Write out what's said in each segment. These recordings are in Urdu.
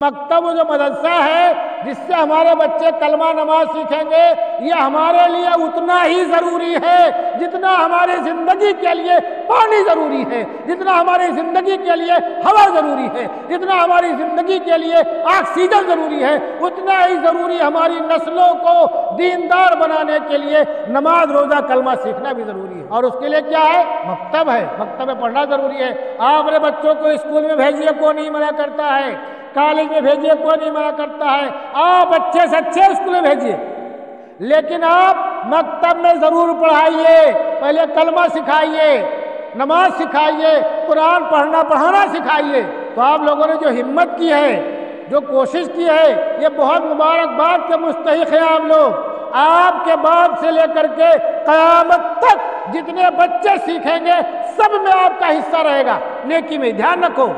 مکتب جو مدرسہ ہے جس سے ہمارے بچے کلمہ نماز سیکھیں گے، یہ ہمارے لیے اتنا ہی ضروری ہے جتنا ہماری زندگی کے لیے پانی ضروری ہے، جتنا ہماری زندگی کے لیے ہوا ضروری ہے، جتنا ہماری زندگی کے لیے آکسیجن ضروری ہے، اتنا ہی ضروری ہماری نسلوں کو دیندار بنانے کے لیے نماز روزہ کلمہ سیکھنا بھی ضروری ہے۔ اور اس کے لیے کیا ہے؟ مکتب ہے، مکتب میں پڑھنا ضروری ہے۔ آپ اپنے بچوں کو اسکول میں بھیجیے، کوئی نہیں منع کرتا ہے، کالج میں بھیجیے، کوئی نہیں منع کرتا ہے، آپ اچھے سے اچھے اسکول میں بھیجیے، لیکن آپ مکتب میں ضرور پڑھائیے، پہلے کلمہ سکھائیے، نماز سکھائیے، قرآن پڑھانا سکھائیے۔ تو آپ لوگوں نے جو ہمت کی ہے، جو کوشش کی ہے، یہ بہت مبارکباد کے مستحق ہیں آپ لوگ۔ آپ کے بعد سے لے کر کے قیامت تک جتنے بچے سیکھیں گے سب میں آپ کا حصہ رہے گا نیکی میں۔ دھیان رکھو،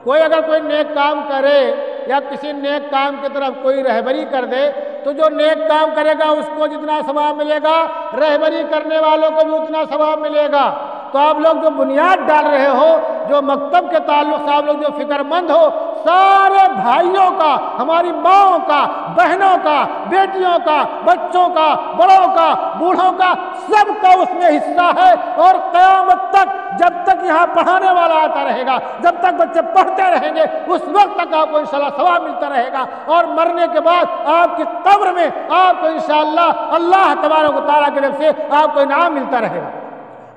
اگر کوئی نیک کام کرے یا کسی نیک کام کی طرف کوئی رہبری کر دے تو جو نیک کام کرے گا اس کو جتنا ثواب ملے گا، رہبری کرنے والوں کو بھی اتنا ثواب ملے گا۔ تو آپ لوگ جو بنیاد ڈال رہے ہو، جو مکتب کے تعلق سے آپ لوگ جو فکر مند ہو، سارے بھائیوں کا، ہماری ماؤں کا، بہنوں کا، بیٹیوں کا، بچوں کا، بڑوں کا، بوڑھوں کا، سب کا اس میں حصہ ہے۔ اور قیامت تک جب تک یہاں پڑھانے والا آتا رہے گا، جب تک بچے پڑھتے رہیں گے، اس وقت تک آپ کو انشاءاللہ ثواب ملتا رہے گا۔ اور مرنے کے بعد آپ کی قبر میں آپ کو انشاءاللہ اللہ تبارک و تعالیٰ کی طرف سے آپ کو انعام ملتا رہے گا۔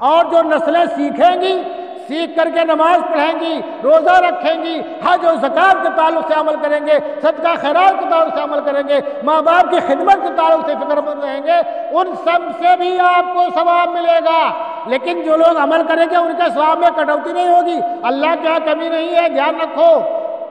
اور جو نسلیں سیکھیں گی، سیکھ کر کے نماز پڑھیں گی، روزہ رکھیں گی، حج و زکات کے تعلق سے عمل کریں گے، صدقہ خیرات کے تعلق سے عمل کریں گے، ماں باپ کی خدمت کے تعلق سے فکر مند رہیں گے، ان سب سے بھی آپ کو ثواب ملے گا۔ لیکن جو لوگ عمل کریں گے ان کے ثواب میں کٹوتی نہیں ہوگی۔ اللہ کے ہاں کمی نہیں ہے، دھیان رکھو،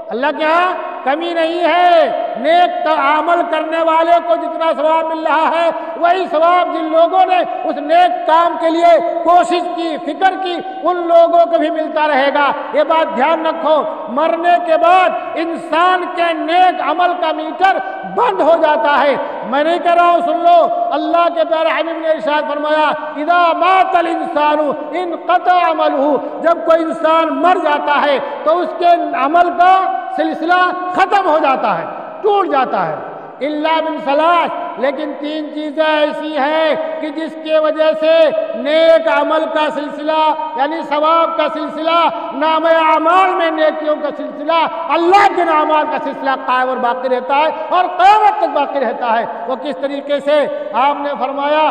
اللہ کے ہاں کمی نہیں ہے۔ نیک عمل کرنے والے کو جتنا ثواب مل رہا ہے وہی ثواب جن لوگوں نے اس نیک کام کے لیے کوشش کی، فکر کی، ان لوگوں کو بھی ملتا رہے گا۔ یہ بات دھیان رکھو، مرنے کے بعد انسان کے نیک عمل کا میٹر بند ہو جاتا ہے۔ میں نہیں کہہ رہا ہوں، سن لو، اللہ کے پیارے حبیب نے ارشاد فرمایا، اذا مات الانسان انقطع عملہ، جب کوئی انسان مر جاتا ہے تو اس کے عمل کا سلسلہ ختم ہو جاتا ہے، ٹوٹ جاتا ہے، الا من ثلاث، لیکن تین چیزیں ایسی ہیں کہ جس کی وجہ سے نیک عمل کا سلسلہ یعنی ثواب کا سلسلہ، نام اعمال میں نیکیوں کا سلسلہ، اللہ کے اعمال کا سلسلہ قائم اور باقی رہتا ہے اور قیامت تک باقی رہتا ہے۔ وہ کس طریقے سے؟ آپ نے فرمایا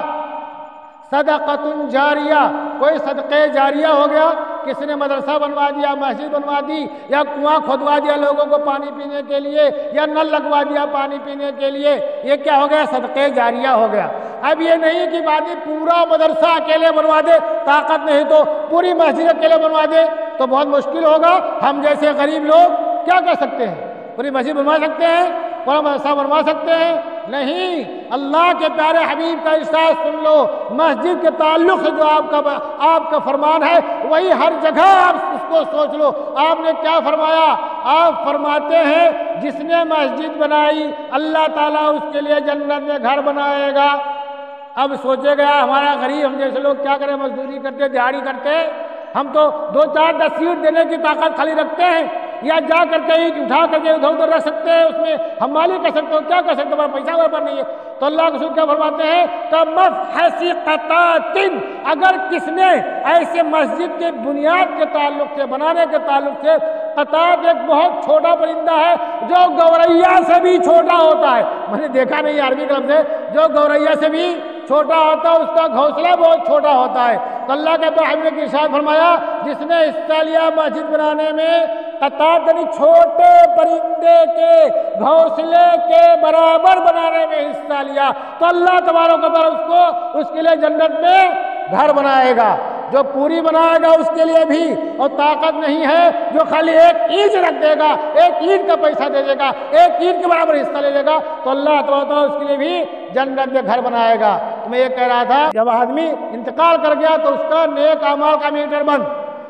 صدقۃ جاریہ، کوئی صدقہ جاریہ ہو گیا، کسی نے مدرسہ بنوا دیا، مسجد بنوا دی، یا کنواں کھودوا دیا لوگوں کو پانی پینے کے لیے، یا نل لگوا دیا پانی پینے کے لیے، یہ کیا ہو گیا؟ صدقہ جاریہ ہو گیا۔ اب یہ نہیں کہ بات پورا مدرسہ اکیلے بنوا دے، طاقت نہیں تو پوری مسجد اکیلے بنوا دے تو بہت مشکل ہوگا۔ ہم جیسے غریب لوگ کیا کر سکتے ہیں؟ پوری مسجد بنوا سکتے ہیں؟ پورا مدرسہ بنوا سکتے ہیں؟ نہیں۔ اللہ کے پیارے حبیب کا ارشاد سن لو، مسجد کے تعلق سے جو آپ کا فرمان ہے وہی ہر جگہ آپ اس کو سوچ لو۔ آپ نے کیا فرمایا؟ آپ فرماتے ہیں جس نے مسجد بنائی اللہ تعالیٰ اس کے لیے جنت میں گھر بنائے گا۔ اب سوچے گا ہمارا غریب، ہم جیسے لوگ کیا کریں؟ مزدوری کرتے، دیہڑی کرتے، ہم تو 2 4 10 سیٹ دینے کی طاقت خالی رکھتے ہیں، یا جا کر کے اینٹ اٹھا کر کے ادھر ادھر رکھ سکتے ہیں، اس میں ہم مالی کر سکتے ہو، کیا کر سکتے ہو، ہمارا پیسہ ہمارے پاس نہیں ہے۔ تو اللہ کے رسول کیا فرماتے ہیں کہ مفحص قطاۃ، اگر کس نے ایسے مسجد کے بنیاد کے تعلق سے، بنانے کے تعلق سے، قطاۃ ایک بہت چھوٹا پرندہ ہے جو گوریا سے بھی چھوٹا ہوتا ہے، میں نے دیکھا نہیں عربی کا لفظ ہے، جو گوریا سے بھی چھوٹا ہوتا ہے، اس کا گھونسلہ بہت چھوٹا ہوتا ہے۔ تو اللہ کے پیغمبر نے ارشاد فرمایا جس نے حصہ لیا مسجد بنانے میں، قطاۃ یعنی چھوٹے پرندے کے گھونسلے کے برابر بنانے میں حصہ لیا، تو اللہ تبارک و تعالیٰ اس کو، اس کے لیے جنت میں گھر بنائے گا۔ جو پوری بنائے گا اس کے لیے بھی، اور طاقت نہیں ہے جو خالی ایک اینٹ رکھ دے گا، ایک اینٹ کا پیسہ دے دے گا، ایک اینٹ کے برابر حصہ لے لے گا، تو اللہ تبارک و تعالیٰ اس کے لیے بھی جنت میں گھر بنائے گا۔ تو میں یہ کہہ رہا تھا جب آدمی انتقال کر گیا تو اس کا نیک اعمال کا میٹر بند،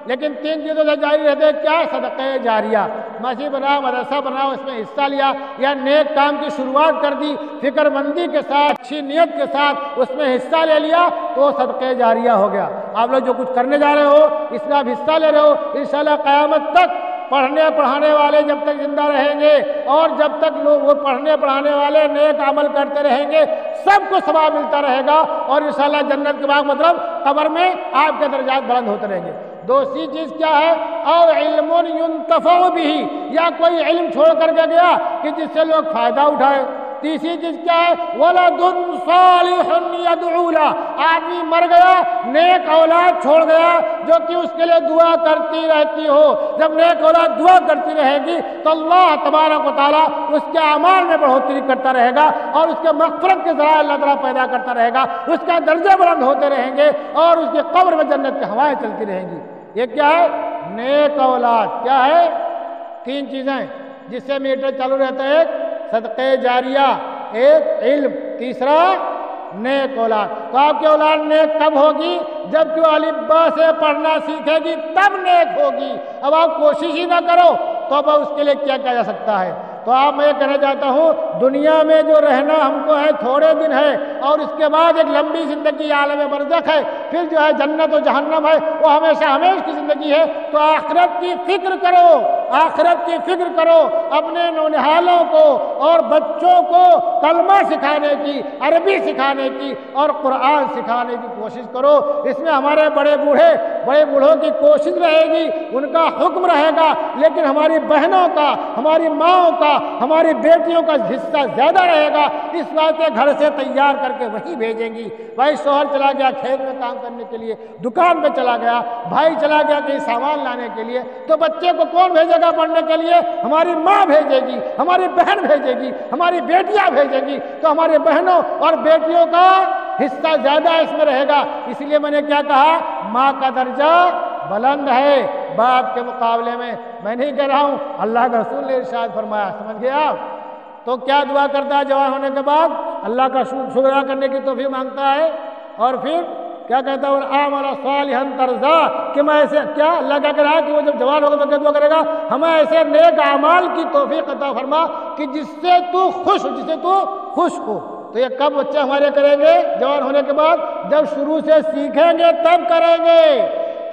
لیکن 3 چیزوں سے جاری رہتے، کیا؟ صدقہ جاریہ، مسجد بنا، مدرسہ بنا، اس میں حصہ لیا، یا نیک کام کی شروعات کر دی، فکر مندی کے ساتھ، اچھی نیت کے ساتھ اس میں حصہ لے لیا، تو صدقہ جاریہ ہو گیا۔ آپ لوگ جو کچھ کرنے جا رہے ہو، اس میں آپ حصہ لے رہے ہو، انشاءاللہ قیامت تک پڑھنے پڑھانے والے جب تک زندہ رہیں گے اور جب تک لوگ وہ پڑھنے پڑھانے والے نیک عمل کرتے رہیں گے سب کو ثواب ملتا رہے گا، اور انشاءاللہ جنت کے باغ مطلب قبر میں آپ کے درجات بلند ہوتے رہیں گے۔ دوسری چیز کیا ہے؟ او علم ينتفع به، یا کوئی علم چھوڑ کر کے گیا کہ جس سے لوگ فائدہ اٹھائے۔ تیسری چیز کیا ہے؟ ولد صالح يدعو له، آدمی مر گیا نیک اولاد چھوڑ گیا جو کہ اس کے لیے دعا کرتی رہتی ہو۔ جب نیک اولاد دعا کرتی رہے گی تو اللہ تبارک و تعالیٰ اس کے اعمال میں بڑھوتری کرتا رہے گا، اور اس کے مغفرت کے ذرائع اللہ تعالیٰ پیدا کرتا رہے گا، اس کا درجے بلند ہوتے رہیں گے، اور اس کی قبر میں جنت کی ہوائیں چلتی رہیں گی۔ یہ کیا ہے؟ نیک اولاد۔ کیا ہے؟ تین چیزیں جس سے میٹر چالو رہتا ہے، ایک صدقہ جاریہ، ایک علم، تیسرا نیک اولاد۔ تو آپ کی اولاد نیک کب ہوگی؟ جب کہ وہ الف با سے پڑھنا سیکھے گی تب نیک ہوگی۔ اب آپ کوشش ہی نہ کرو تو اب اس کے لیے کیا کیا جا سکتا ہے؟ تو آپ میں یہ کہنا چاہتا ہوں دنیا میں جو رہنا ہم کو ہے تھوڑے دن ہے، اور اس کے بعد ایک لمبی زندگی عالم برزخ ہے، پھر جو ہے جنت و جہنم ہے، وہ ہمیشہ ہمیشہ کی زندگی ہے۔ تو آخرت کی فکر کرو، آخرت کی فکر کرو، اپنے نونہالوں کو اور بچوں کو کلمہ سکھانے کی، عربی سکھانے کی اور قرآن سکھانے کی کوشش کرو۔ اس میں ہمارے بڑے بوڑھوں کی کوشش رہے گی، ان کا حکم رہے گا، لیکن ہماری بہنوں کا، ہماری ماؤں کا، ہماری بیٹیوں کا حصہ زیادہ رہے گا۔ اس واسطے گھر سے تیار کر کے وہی بھیجیں گی۔ بھائی شوہر چلا گیا کھیت میں کام کرنے کے لیے، دکان پہ چلا گیا، بھائی چلا گیا کہیں سامان لانے کے لیے، تو بچے کو کون بھیجے گا پڑھنے کے لیے؟ ہماری ماں بھیجے گی، ہماری بہن بھیجے گی، ہماری بیٹیاں بھیجیں گی۔ تو ہماری بہنوں اور بیٹیوں کا حصہ زیادہ اس میں رہے گا۔ اس لیے میں نے کیا کہا؟ ماں کا درجہ بلند ہے باپ کے مقابلے میں۔ میں نہیں کہہ رہا ہوں، اللہ کے رسول نے ارشاد فرمایا، سمجھ گئے آپ؟ تو کیا دعا کرتا ہے جوان ہونے کے بعد؟ اللہ کا شکر ادا کرنے کی توفیق مانگتا ہے، اور پھر کیا کہتا ہے؟ وَالْعَامَلَ صَالِحًا تَرْضَىٰ، کہ میں ایسے کیا اللہ کیا کہہ رہا ہے کہ وہ جب جوان ہوگا تو کیا دعا کرے گا؟ ہمیں ایسے نیک اعمال کی توفیق عطا فرما کہ جس سے تو خوش ہو۔ تو یہ کب بچے ہمارے کریں گے؟ جوان ہونے کے بعد، جب شروع سے سیکھیں گے تب کریں گے۔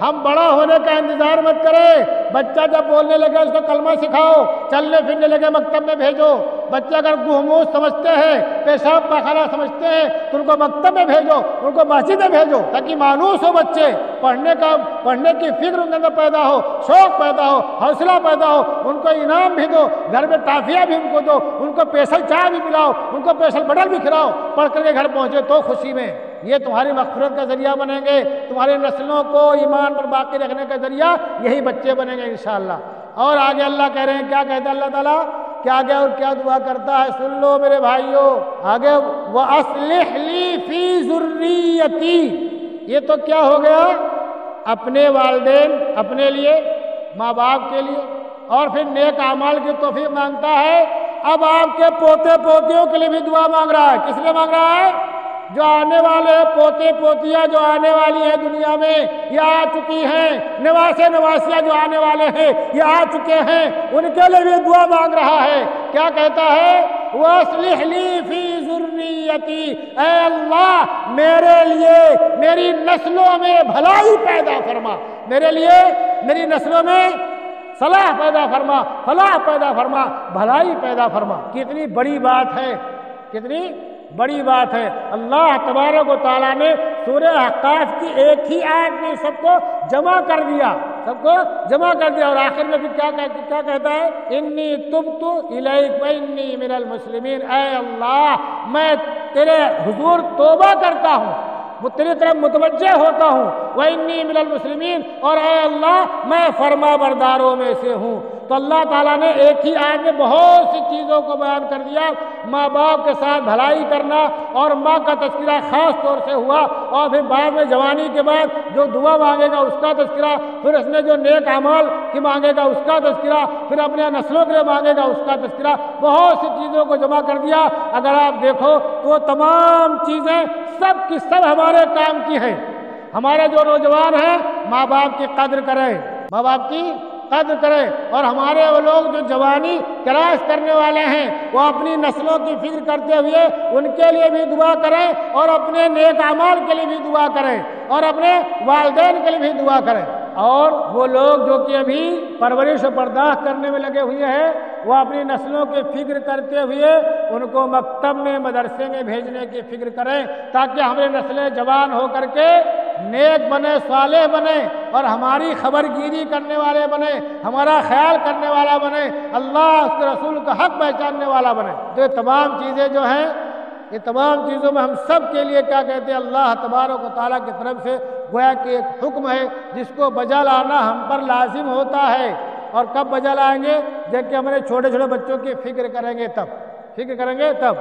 ہم بڑا ہونے کا انتظار مت کریں۔ بچہ جب بولنے لگے اس کو کلمہ سکھاؤ، چلنے پھرنے لگے مکتب میں بھیجو۔ بچے اگر گہموس سمجھتے ہیں، پیشاب پاخانہ سمجھتے ہیں تو ان کو مکتب میں بھیجو، ان کو مسجد میں بھیجو، تاکہ مانوس ہو بچے، پڑھنے کی فکر ان کے اندر پیدا ہو، شوق پیدا ہو، حوصلہ پیدا ہو۔ ان کو انعام بھی دو، گھر میں ٹافیاں بھی ان کو دو، ان کو اسپیشل چائے بھی پلاؤ، ان کو اسپیشل بٹر بھی کھلاؤ۔ پڑھ کر کے گھر پہنچے تو خوشی میں، یہ تمہاری مغفرت کا ذریعہ بنیں گے، تمہاری نسلوں کو ایمان پر باقی رکھنے کا ذریعہ یہی بچے بنیں گے انشاءاللہ۔ اور آگے اللہ کہہ رہے ہیں، کیا کہتا ہے اللہ تعالیٰ؟ کہ آگے اور کیا دعا کرتا ہے سن لو میرے بھائیوں۔ آگے وَأَصْلِحْ لِي فِي ذُرِّيَّتِي، یہ تو کیا ہو گیا؟ اپنے والدین، اپنے لیے، ماں باپ کے لیے، اور پھر نیک اعمال کی توفیق مانگتا ہے۔ اب آپ کے پوتے پوتیوں کے لیے بھی دعا مانگ رہا ہے۔ کس لیے مانگ رہا ہے؟ جو آنے والے پوتے پوتیاں جو آنے والی ہیں دنیا میں، یہ آ چکی ہیں، نواسے نواسیاں جو آنے والے ہیں یہ آ چکے ہیں، ان کے لیے بھی دعا مانگ رہا ہے۔ کیا کہتا ہے؟ وَأَصْلِحْ لِي فِي ذُرِّيَّتِي، اے اللہ میرے لیے میری نسلوں میں بھلائی پیدا فرما، میرے لیے میری نسلوں میں صلاح پیدا فرما، فلاح پیدا فرما، بھلائی پیدا فرما۔ کتنی بڑی بات ہے، کتنی بڑی بات ہے۔ اللہ تبارک و تعالیٰ نے سورہ احقاف کی ایک ہی آیت میں سب کو جمع کر دیا، اور آخر میں پھر کیا کہتا ہے؟ انی تبت الیک وانی من المسلمین، اے اللہ میں تیرے حضور توبہ کرتا ہوں، وہ تیری طرف متوجہ ہوتا ہوں، وانی من المسلمین، اور اے اللہ میں فرما برداروں میں سے ہوں۔ تو اللہ تعالیٰ نے ایک ہی آیت میں بہت سی چیزوں کو بیان کر دیا۔ ماں باپ کے ساتھ بھلائی کرنا، اور ماں کا تذکرہ خاص طور سے ہوا، اور پھر بعد میں جوانی کے بعد جو دعا مانگے گا اس کا تذکرہ، پھر اس نے جو نیک اعمال کی مانگے گا اس کا تذکرہ، پھر اپنے نسلوں کے لیے مانگے گا اس کا تذکرہ، بہت سی چیزوں کو جمع کر دیا۔ اگر آپ دیکھو تو وہ تمام چیزیں سب کی سب ہمارے کام کی ہیں۔ ہمارے جو نوجوان ہیں ماں باپ کی قدر کریں، ماں باپ کی قدر کریں، اور ہمارے وہ لوگ جو جوانی کراس کرنے والے ہیں وہ اپنی نسلوں کی فکر کرتے ہوئے ان کے لیے بھی دعا کریں، اور اپنے نیک اعمال کے لیے بھی دعا کریں، اور اپنے والدین کے لیے بھی دعا کریں۔ اور وہ لوگ جو کہ ابھی پرورش و برداشت کرنے میں لگے ہوئے ہیں وہ اپنی نسلوں کی فکر کرتے ہوئے ان کو مکتب میں مدرسے میں بھیجنے کی فکر کریں تاکہ ہماری نسلیں جوان ہو کر کے نیک بنے، صالح بنے اور ہماری خبر گیری کرنے والے بنے، ہمارا خیال کرنے والا بنے، اللہ اس کے رسول کا حق پہچاننے والا بنے۔ تو یہ تمام چیزیں جو ہیں، یہ تمام چیزوں میں ہم سب کے لیے کیا کہتے ہیں، اللہ تبارک و تعالیٰ کی طرف سے گویا کہ ایک حکم ہے جس کو بجا لانا ہم پر لازم ہوتا ہے۔ اور کب بجا لائیں گے؟ جب کہ ہمارے چھوٹے چھوٹے بچوں کی فکر کریں گے تب، فکر کریں گے تب۔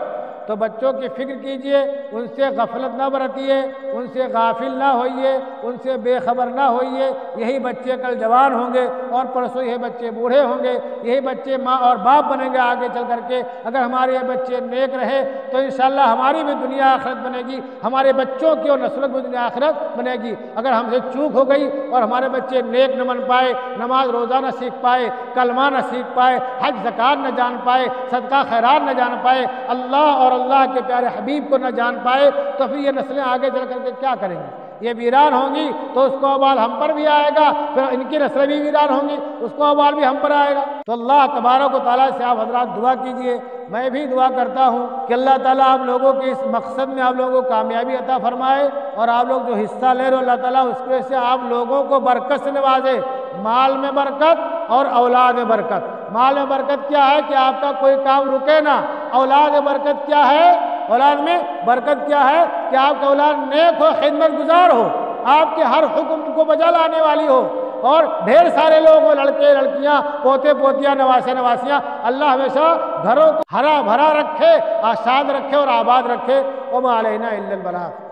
تو بچوں کی فکر کیجئے، ان سے غفلت نہ برتیے، ان سے غافل نہ ہوئیے، ان سے بے خبر نہ ہوئیے۔ یہی بچے کل جوان ہوں گے اور پرسوں یہی بچے بوڑھے ہوں گے، یہی بچے ماں اور باپ بنیں گے آگے چل کر کے۔ اگر ہمارے یہ بچے نیک رہے تو انشاءاللہ ہماری بھی دنیا آخرت بنے گی، ہمارے بچوں کی اور نسلوں کی دنیا آخرت بنے گی۔ اگر ہم سے چوک ہو گئی اور ہمارے بچے نیک نہ بن پائے، نماز روزہ نہ سیکھ پائے، کلمہ نہ سیکھ پائے، حج زکات نہ جان پائے، صدقہ خیرات نہ جان پائے، اللہ اور اللہ کے پیارے حبیب کو نہ جان پائے، تو پھر یہ نسلیں آگے چل کر کے کیا کریں گی؟ یہ ویران ہوں گی تو اس کو وبال ہم پر بھی آئے گا، پھر ان کی نسلیں بھی ویران ہوں گی، اس کو وبال بھی ہم پر آئے گا۔ تو اللہ تبارک و تعالیٰ سے آپ حضرات دعا کیجئے، میں بھی دعا کرتا ہوں کہ اللہ تعالیٰ آپ لوگوں کے اس مقصد میں آپ لوگوں کو کامیابی عطا فرمائے، اور آپ لوگ جو حصہ لے رہے ہو اللہ تعالیٰ اس کی وجہ سے آپ لوگوں کو برکت سے نوازے، مال میں برکت اور اولاد میں برکت۔ مال میں برکت کیا ہے کہ آپ کا کوئی کام رکے نہ، اولاد میں برکت کیا ہے؟ اولاد میں برکت کیا ہے کہ آپ کا اولاد نیک ہو، خدمت گزار ہو، آپ کے ہر حکم کو بجا لانے والی ہو، اور ڈھیر سارے لوگ ہو، لڑکے لڑکیاں، پوتے پوتیاں، نواسے نواسیاں، اللہ ہمیشہ گھروں کو ہرا بھرا رکھے، آشاد رکھے اور آباد رکھے۔ وما علینا الا البلاغ۔